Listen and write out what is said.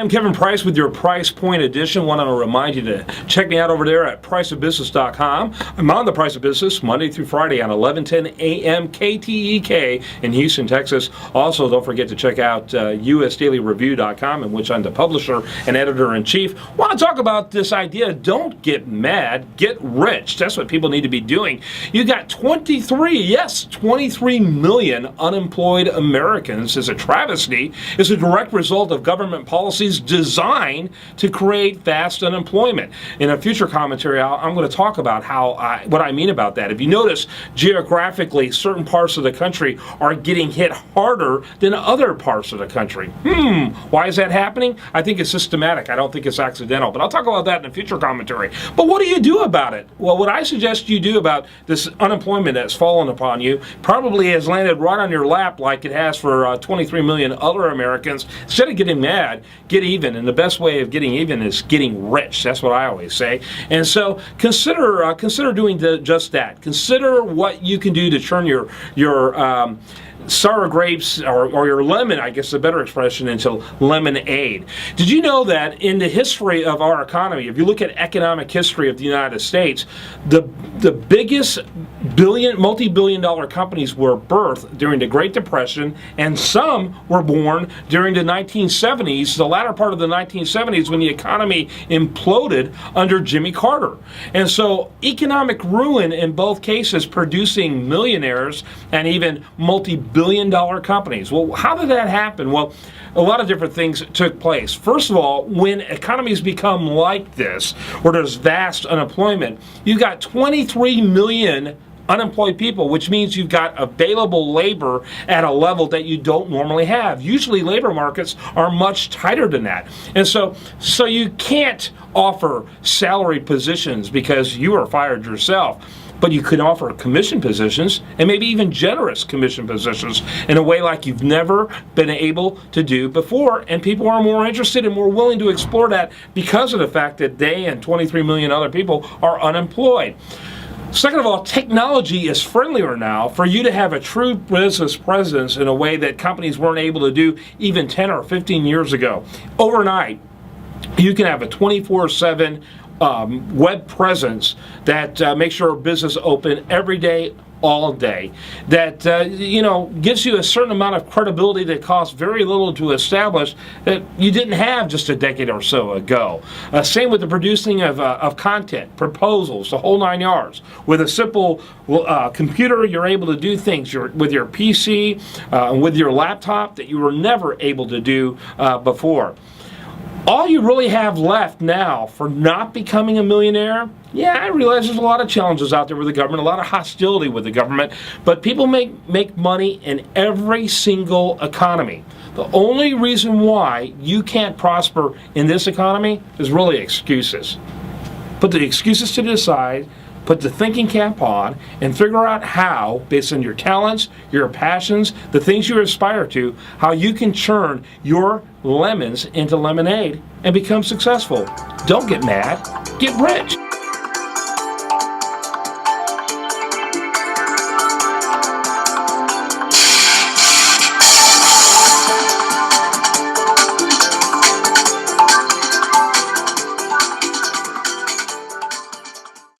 I'm Kevin Price with your Price Point Edition. Want to remind you to check me out over there at priceofbusiness.com. I'm on the Price of Business Monday through Friday on 1110 a.m. KTEK in Houston, Texas. Also, don't forget to check out usdailyreview.com, in which I'm the publisher and editor-in-chief. Want to talk about this idea, don't get mad, get rich. That's what people need to be doing. You got 23 million unemployed Americans. Is a travesty. It's a direct result of government policies designed to create vast unemployment. In a future commentary, I'm going to talk about what I mean about that. If you notice, geographically, certain parts of the country are getting hit harder than other parts of the country. Why is that happening? I think it's systematic. I don't think it's accidental. But I'll talk about that in a future commentary. But what do you do about it? Well, what I suggest you do about this unemployment that's fallen upon you probably has landed right on your lap like it has for 23 million other Americans. Instead of getting mad, get even. And the best way of getting even is getting rich. That's what I always say. And so consider doing just that. Consider what you can do to turn your sour grapes or your lemon, I guess is a better expression, into lemonade. Did you know that in the history of our economy, if you look at economic history of the United States, the biggest multi-billion dollar companies were birthed during the Great Depression, and some were born during the 1970s, the latter part of the 1970s, when the economy imploded under Jimmy Carter. And so economic ruin in both cases, producing millionaires and even multi-billion dollar companies. Well, how did that happen? Well, a lot of different things took place. First of all, when economies become like this, where there's vast unemployment, you've got 23 million unemployed people, which means you've got available labor at a level that you don't normally have. Usually labor markets are much tighter than that. And so you can't offer salary positions because you are fired yourself. But you can offer commission positions, and maybe even generous commission positions, in a way like you've never been able to do before. And people are more interested and more willing to explore that because of the fact that they and 23 million other people are unemployed. Second of all, technology is friendlier now for you to have a true business presence in a way that companies weren't able to do even 10 or 15 years ago. Overnight, you can have a 24/7 web presence that makes your business open every day, all day, that gives you a certain amount of credibility that costs very little to establish that you didn't have just a decade or so ago. Same with the producing of content, proposals, the whole 9 yards. With a simple computer, you're able to do things with your PC, with your laptop that you were never able to do before. All you really have left now for not becoming a millionaire, I realize there's a lot of challenges out there with the government, a lot of hostility with the government, but people make money in every single economy. The only reason why you can't prosper in this economy is really excuses. Put the excuses to the side, put the thinking cap on, and figure out how, based on your talents, your passions, the things you aspire to, how you can turn your lemons into lemonade and become successful. Don't get mad, get rich.